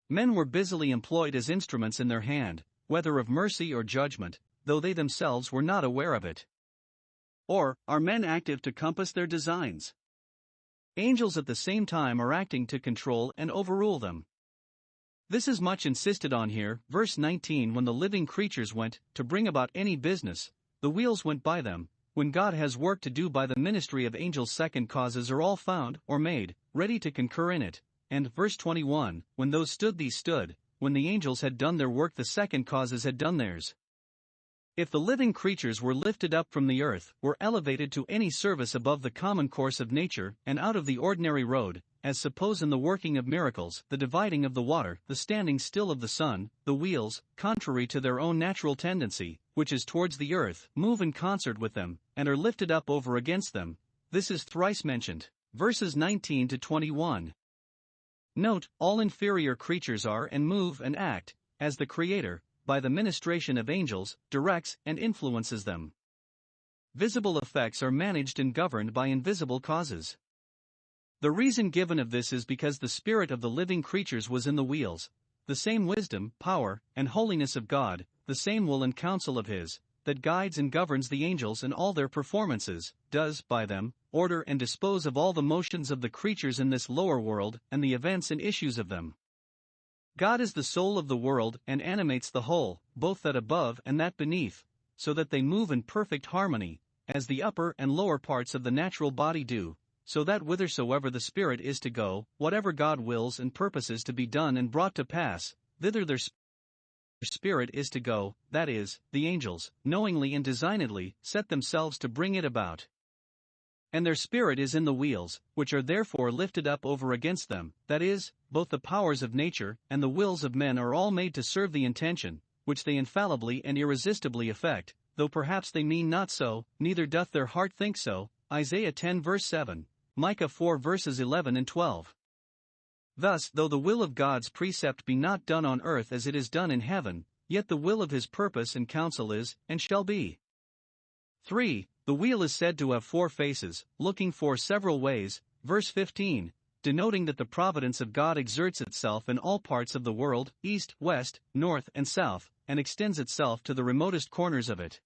Men were busily employed as instruments in their hand, whether of mercy or judgment, though they themselves were not aware of it. Or, are men active to compass their designs? Angels at the same time are acting to control and overrule them. This is much insisted on here. Verse 19. When the living creatures went to bring about any business, the wheels went by them. When God has work to do by the ministry of angels, second causes are all found, or made, ready to concur in it. And, verse 21, when those stood, these stood. When the angels had done their work, the second causes had done theirs. If the living creatures were lifted up from the earth, were elevated to any service above the common course of nature, and out of the ordinary road, as suppose in the working of miracles, the dividing of the water, the standing still of the sun, the wheels, contrary to their own natural tendency, which is towards the earth, move in concert with them, and are lifted up over against them, this is thrice mentioned, verses 19 to 21. Note, all inferior creatures are and move and act, as the Creator, by the ministration of angels, directs and influences them. Visible effects are managed and governed by invisible causes. The reason given of this is because the spirit of the living creatures was in the wheels, the same wisdom, power, and holiness of God, the same will and counsel of His, that guides and governs the angels in all their performances, does, by them, order and dispose of all the motions of the creatures in this lower world, and the events and issues of them. God is the soul of the world and animates the whole, both that above and that beneath, so that they move in perfect harmony, as the upper and lower parts of the natural body do, so that whithersoever the Spirit is to go, whatever God wills and purposes to be done and brought to pass, thither their spirit is to go, that is, the angels, knowingly and designedly, set themselves to bring it about. And their spirit is in the wheels, which are therefore lifted up over against them, that is, both the powers of nature and the wills of men are all made to serve the intention, which they infallibly and irresistibly effect, though perhaps they mean not so, neither doth their heart think so. Isaiah 10 verse 7, Micah 4 verses 11 and 12. Thus, though the will of God's precept be not done on earth as it is done in heaven, yet the will of His purpose and counsel is, and shall be. 3. The wheel is said to have four faces, looking for several ways, verse 15, denoting that the providence of God exerts itself in all parts of the world, east, west, north, and south, and extends itself to the remotest corners of it.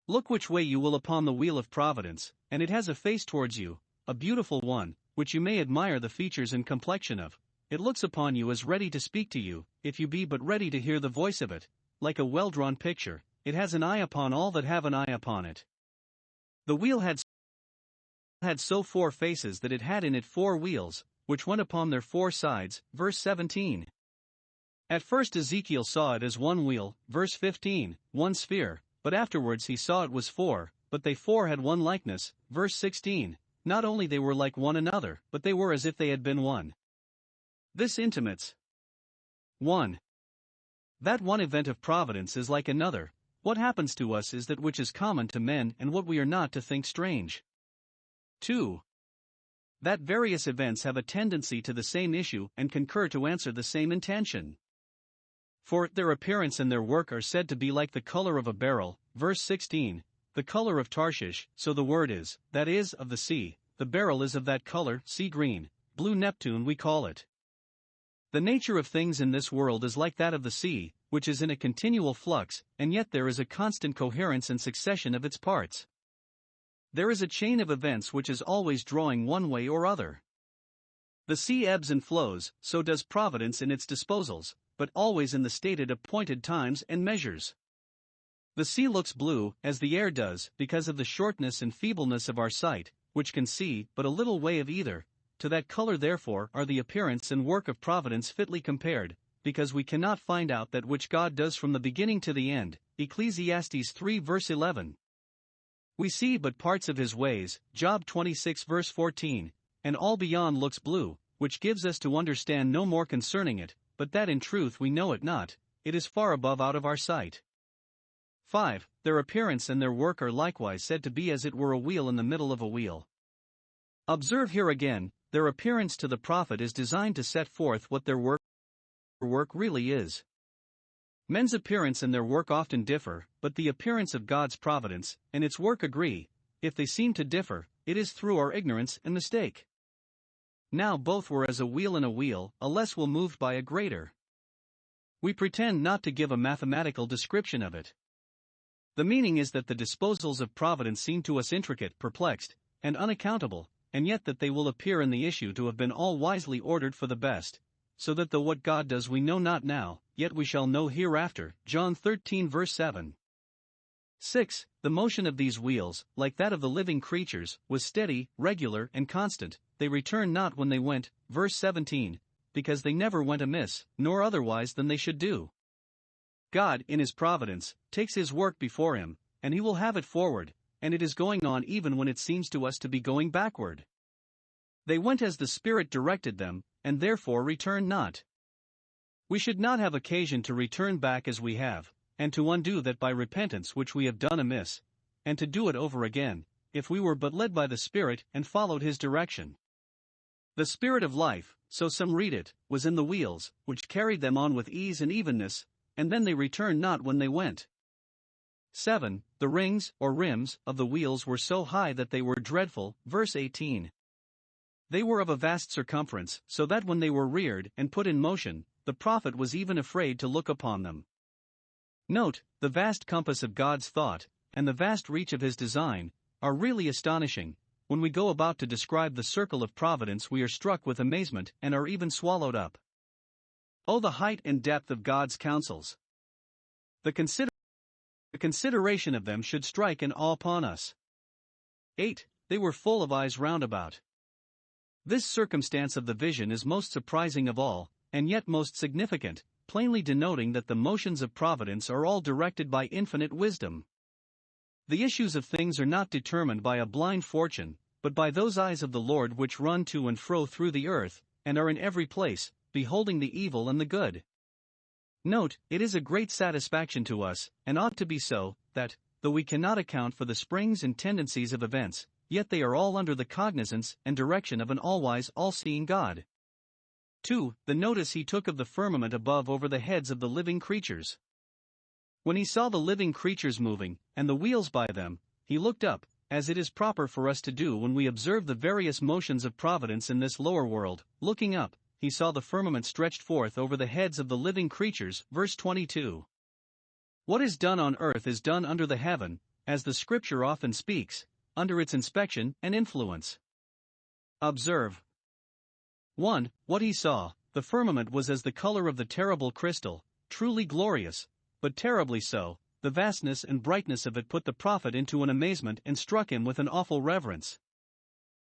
Look which way you will upon the wheel of providence, and it has a face towards you, a beautiful one, which you may admire the features and complexion of. It looks upon you as ready to speak to you, if you be but ready to hear the voice of it. Like a well-drawn picture, it has an eye upon all that have an eye upon it. The wheel had so four faces that it had in it four wheels, which went upon their four sides, verse 17. At first Ezekiel saw it as one wheel, verse 15, one sphere, but afterwards he saw it was four, but they four had one likeness, verse 16, not only they were like one another, but they were as if they had been one. This intimates 1. That one event of providence is like another. What happens to us is that which is common to men and what we are not to think strange. 2. That various events have a tendency to the same issue and concur to answer the same intention. For their appearance and their work are said to be like the color of a beryl, verse 16, the color of Tarshish, so the word is, that is, of the sea, the beryl is of that color, sea green, blue Neptune we call it. The nature of things in this world is like that of the sea, which is in a continual flux, and yet there is a constant coherence and succession of its parts. There is a chain of events which is always drawing one way or other. The sea ebbs and flows, so does providence in its disposals, but always in the stated appointed times and measures. The sea looks blue, as the air does, because of the shortness and feebleness of our sight, which can see but a little way of either. To that color therefore are the appearance and work of providence fitly compared, because we cannot find out that which God does from the beginning to the end. Ecclesiastes 3 verse 11. We see but parts of His ways, Job 26 verse 14, and all beyond looks blue, which gives us to understand no more concerning it, but that in truth we know it not, it is far above out of our sight. 5. Their appearance and their work are likewise said to be as it were a wheel in the middle of a wheel. Observe here again, their appearance to the prophet is designed to set forth what their work really is. Men's appearance and their work often differ, but the appearance of God's providence and its work agree. If they seem to differ, it is through our ignorance and mistake. Now both were as a wheel in a wheel, a less will moved by a greater. We pretend not to give a mathematical description of it. The meaning is that the disposals of providence seem to us intricate, perplexed, and unaccountable, and yet that they will appear in the issue to have been all wisely ordered for the best, so that though what God does we know not now, yet we shall know hereafter. John 13 verse 7. 6. The motion of these wheels, like that of the living creatures, was steady, regular, and constant. They returned not when they went, verse 17, because they never went amiss, nor otherwise than they should do. God, in His providence, takes His work before Him, and He will have it forward, and it is going on even when it seems to us to be going backward. They went as the Spirit directed them, and therefore returned not. We should not have occasion to return back as we have, and to undo that by repentance which we have done amiss, and to do it over again, if we were but led by the Spirit and followed His direction. The Spirit of life, so some read it, was in the wheels, which carried them on with ease and evenness, and then they returned not when they went. 7. The rings, or rims, of the wheels were so high that they were dreadful, verse 18. They were of a vast circumference, so that when they were reared and put in motion, the prophet was even afraid to look upon them. Note, the vast compass of God's thought, and the vast reach of His design, are really astonishing. When we go about to describe the circle of providence we are struck with amazement and are even swallowed up. Oh, the height and depth of God's counsels! The consideration of them should strike an awe upon us. 8. They were full of eyes round about. This circumstance of the vision is most surprising of all, and yet most significant, plainly denoting that the motions of providence are all directed by infinite wisdom. The issues of things are not determined by a blind fortune, but by those eyes of the Lord which run to and fro through the earth, and are in every place, beholding the evil and the good. Note, it is a great satisfaction to us, and ought to be so, that, though we cannot account for the springs and tendencies of events, yet they are all under the cognizance and direction of an all-wise, all-seeing God. 2. The notice He took of the firmament above over the heads of the living creatures. When He saw the living creatures moving, and the wheels by them, He looked up, as it is proper for us to do when we observe the various motions of providence in this lower world. Looking up, He saw the firmament stretched forth over the heads of the living creatures, verse 22. What is done on earth is done under the heaven, as the Scripture often speaks, under its inspection and influence. Observe. 1. What he saw, the firmament was as the color of the terrible crystal, truly glorious, but terribly so. The vastness and brightness of it put the prophet into an amazement and struck him with an awful reverence.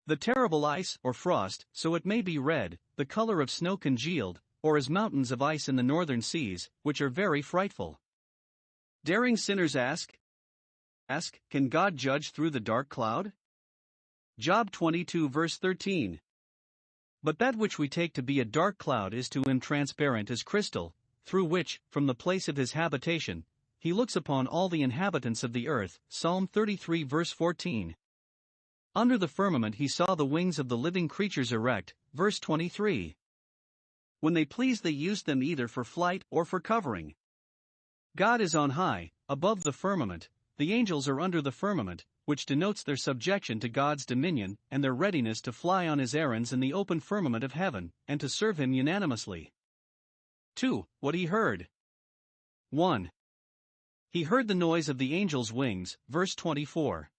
The terrible ice, or frost, so it may be read, the color of snow congealed, or as mountains of ice in the northern seas, which are very frightful. Daring sinners ask, can God judge through the dark cloud? Job 22 verse 13. But that which we take to be a dark cloud is to Him transparent as crystal, through which, from the place of His habitation, He looks upon all the inhabitants of the earth. Psalm 33 verse 14. Under the firmament He saw the wings of the living creatures erect, verse 23. When they pleased they used them either for flight or for covering. God is on high, above the firmament, the angels are under the firmament, which denotes their subjection to God's dominion and their readiness to fly on His errands in the open firmament of heaven, and to serve Him unanimously. 2. What he heard. 1. He heard the noise of the angels' wings, verse 24.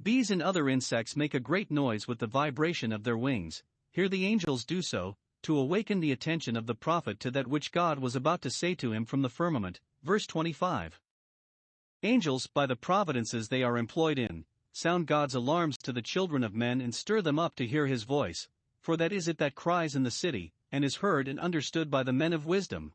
Bees and other insects make a great noise with the vibration of their wings. Here the angels do so, to awaken the attention of the prophet to that which God was about to say to him from the firmament, verse 25. Angels, by the providences they are employed in, sound God's alarms to the children of men and stir them up to hear His voice, for that is it that cries in the city, and is heard and understood by the men of wisdom.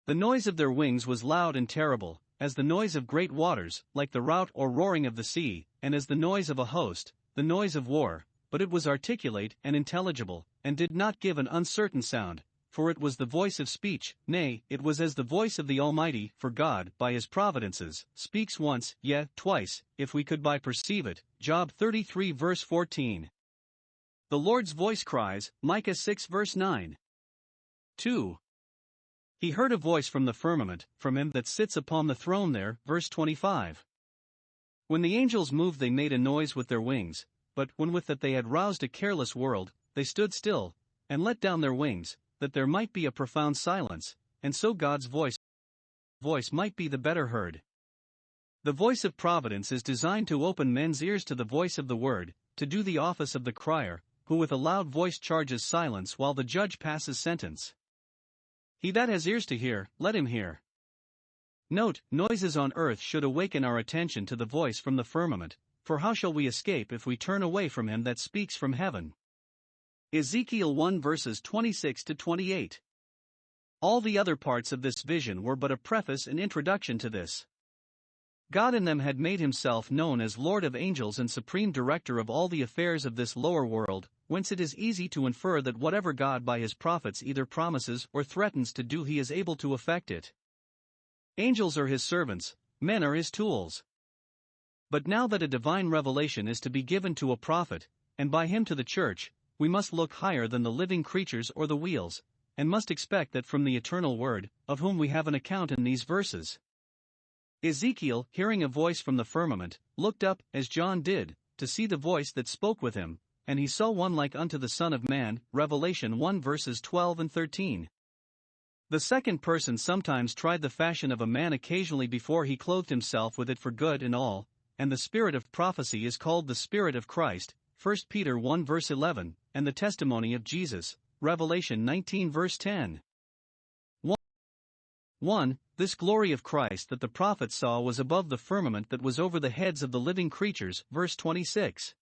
The noise of their wings was loud and terrible, as the noise of great waters, like the rout or roaring of the sea, and as the noise of a host, the noise of war, but it was articulate and intelligible, and did not give an uncertain sound, for it was the voice of speech, nay, it was as the voice of the Almighty, for God, by his providences, speaks once, yea, twice, if we could but perceive it. Job 33 verse 14. The Lord's voice cries, Micah 6 verse 9. 2. He heard a voice from the firmament, from him that sits upon the throne there, verse 25. When the angels moved they made a noise with their wings, but when with that they had roused a careless world, they stood still, and let down their wings, that there might be a profound silence, and so God's voice might be the better heard. The voice of providence is designed to open men's ears to the voice of the word, to do the office of the crier, who with a loud voice charges silence while the judge passes sentence. He that has ears to hear, let him hear. Note, noises on earth should awaken our attention to the voice from the firmament, for how shall we escape if we turn away from him that speaks from heaven? Ezekiel 1 verses 26 to 28. All the other parts of this vision were but a preface and introduction to this. God in them had made himself known as Lord of angels and supreme director of all the affairs of this lower world, whence it is easy to infer that whatever God by his prophets either promises or threatens to do he is able to effect it. Angels are his servants, men are his tools. But now that a divine revelation is to be given to a prophet, and by him to the church, we must look higher than the living creatures or the wheels, and must expect that from the eternal Word, of whom we have an account in these verses. Ezekiel, hearing a voice from the firmament, looked up, as John did, to see the voice that spoke with him, and he saw one like unto the Son of Man, Revelation 1 verses 12 and 13. The second person sometimes tried the fashion of a man occasionally before he clothed himself with it for good and all, and the spirit of prophecy is called the Spirit of Christ, 1 Peter 1 verse 11, and the testimony of Jesus, Revelation 19 verse 10. 1. This glory of Christ that the prophet saw was above the firmament that was over the heads of the living creatures, verse 26.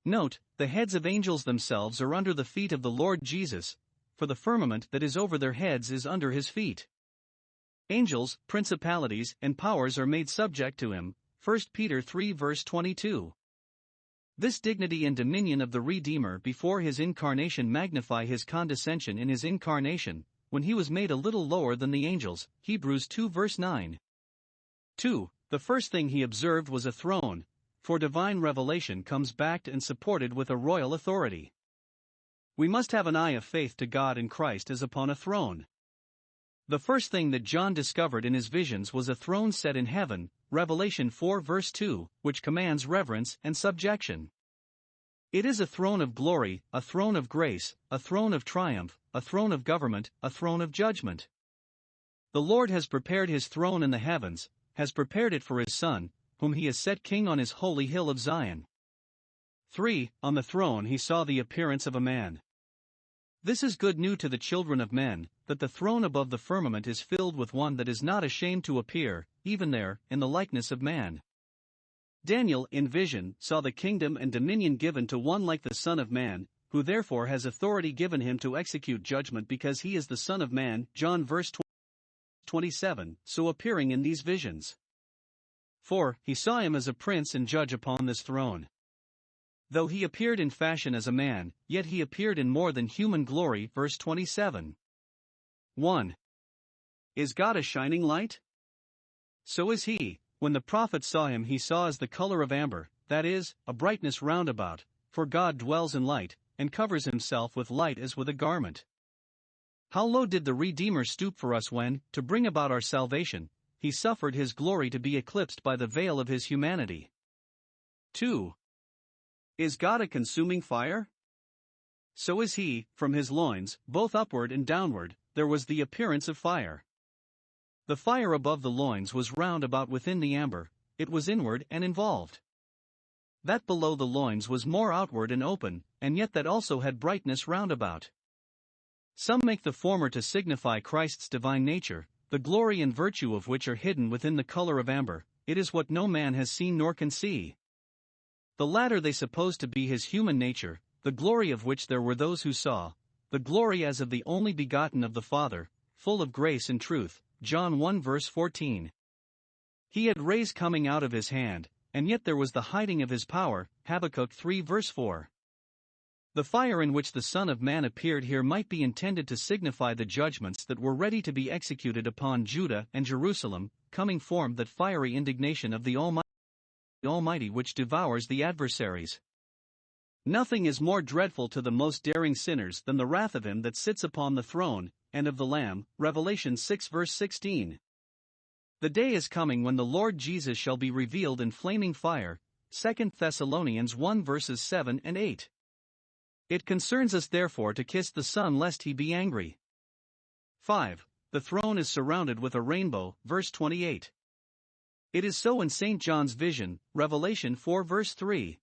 Note, the heads of angels themselves are under the feet of the Lord Jesus, for the firmament that is over their heads is under his feet. Angels, principalities, and powers are made subject to him, 1 Peter 3 verse 22. This dignity and dominion of the Redeemer before his incarnation magnify his condescension in his incarnation, when he was made a little lower than the angels, Hebrews 2 verse 9. 2. The first thing he observed was a throne, for divine revelation comes backed and supported with a royal authority. We must have an eye of faith to God in Christ as upon a throne. The first thing that John discovered in his visions was a throne set in heaven, Revelation 4 verse 2, which commands reverence and subjection. It is a throne of glory, a throne of grace, a throne of triumph, a throne of government, a throne of judgment. The Lord has prepared his throne in the heavens, has prepared it for his Son, whom he has set king on his holy hill of Zion. 3. On the throne he saw the appearance of a man. This is good news to the children of men, that the throne above the firmament is filled with one that is not ashamed to appear, even there, in the likeness of man. Daniel, in vision, saw the kingdom and dominion given to one like the Son of Man, who therefore has authority given him to execute judgment because he is the Son of Man, John verse 27, so appearing in these visions. 4. He saw him as a prince and judge upon this throne. Though he appeared in fashion as a man, yet he appeared in more than human glory, verse 27. 1. Is God a shining light? So is he. When the prophet saw him he saw as the color of amber, that is, a brightness round about, for God dwells in light, and covers himself with light as with a garment. How low did the Redeemer stoop for us when, to bring about our salvation, he suffered his glory to be eclipsed by the veil of his humanity. 2. Is God a consuming fire? So is he. From his loins, both upward and downward, there was the appearance of fire. The fire above the loins was round about within the amber, it was inward and involved. That below the loins was more outward and open, and yet that also had brightness round about. Some make the former to signify Christ's divine nature, the glory and virtue of which are hidden within the color of amber. It is what no man has seen nor can see. The latter they suppose to be his human nature, the glory of which there were those who saw, the glory as of the only begotten of the Father, full of grace and truth, John 1 verse 14. He had rays coming out of his hand, and yet there was the hiding of his power, Habakkuk 3 verse 4. The fire in which the Son of Man appeared here might be intended to signify the judgments that were ready to be executed upon Judah and Jerusalem, coming from that fiery indignation of the Almighty which devours the adversaries. Nothing is more dreadful to the most daring sinners than the wrath of him that sits upon the throne, and of the Lamb. Revelation 6 verse 16. The day is coming when the Lord Jesus shall be revealed in flaming fire. 2 Thessalonians 1 verses 7 and 8. It concerns us therefore to kiss the Son lest he be angry. 5. The throne is surrounded with a rainbow. Verse 28. It is so in St. John's vision, Revelation 4 verse 3.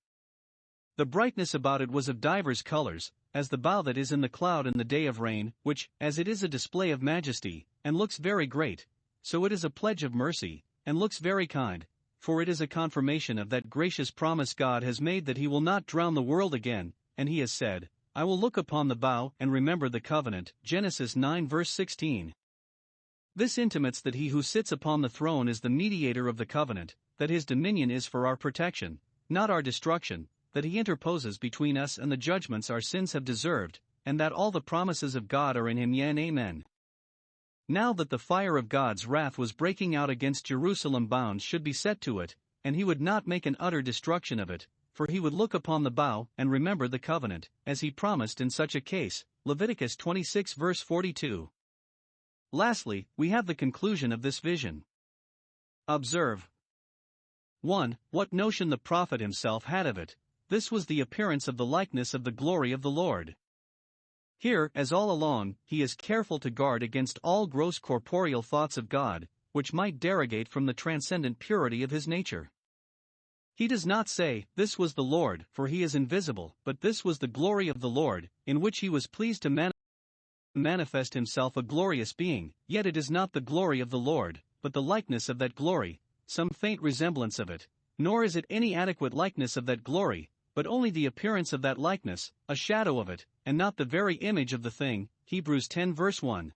The brightness about it was of divers colors, as the bow that is in the cloud in the day of rain, which, as it is a display of majesty, and looks very great, so it is a pledge of mercy, and looks very kind, for it is a confirmation of that gracious promise God has made that he will not drown the world again, and he has said, I will look upon the bow and remember the covenant. Genesis 9 verse 16. This intimates that he who sits upon the throne is the mediator of the covenant, that his dominion is for our protection, not our destruction, that he interposes between us and the judgments our sins have deserved, and that all the promises of God are in him. Yea and amen. Now that the fire of God's wrath was breaking out against Jerusalem, bounds should be set to it, and he would not make an utter destruction of it, for he would look upon the bow and remember the covenant, as he promised in such a case. Leviticus 26 verse 42. Lastly, we have the conclusion of this vision. Observe. 1. What notion the prophet himself had of it. This was the appearance of the likeness of the glory of the Lord. Here, as all along, he is careful to guard against all gross corporeal thoughts of God, which might derogate from the transcendent purity of his nature. He does not say, this was the Lord, for he is invisible, but this was the glory of the Lord, in which he was pleased to manifest himself a glorious being, yet it is not the glory of the Lord, but the likeness of that glory, some faint resemblance of it, nor is it any adequate likeness of that glory, but only the appearance of that likeness, a shadow of it, and not the very image of the thing. Hebrews 10 verse 1.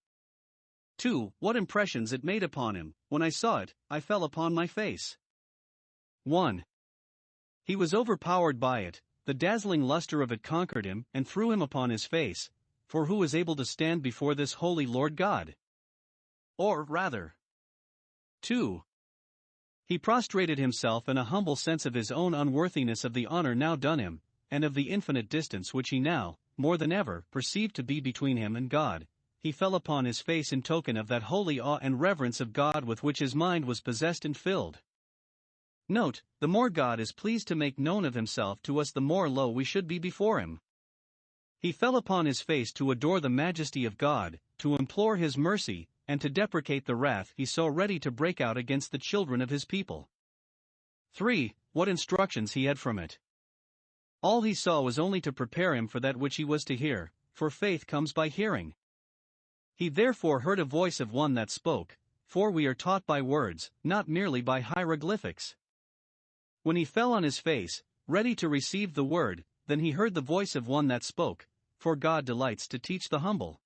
2. What impressions it made upon him. When I saw it, I fell upon my face. 1. He was overpowered by it, the dazzling luster of it conquered him and threw him upon his face, for who is able to stand before this holy Lord God? Or, rather. 2. He prostrated himself in a humble sense of his own unworthiness of the honor now done him, and of the infinite distance which he now, more than ever, perceived to be between him and God. He fell upon his face in token of that holy awe and reverence of God with which his mind was possessed and filled. Note, the more God is pleased to make known of himself to us, the more low we should be before him. He fell upon his face to adore the majesty of God, to implore his mercy, and to deprecate the wrath he so ready to break out against the children of his people. 3. What instructions he had from it. All he saw was only to prepare him for that which he was to hear, for faith comes by hearing. He therefore heard a voice of one that spoke, for we are taught by words, not merely by hieroglyphics. When he fell on his face, ready to receive the word, then he heard the voice of one that spoke, for God delights to teach the humble.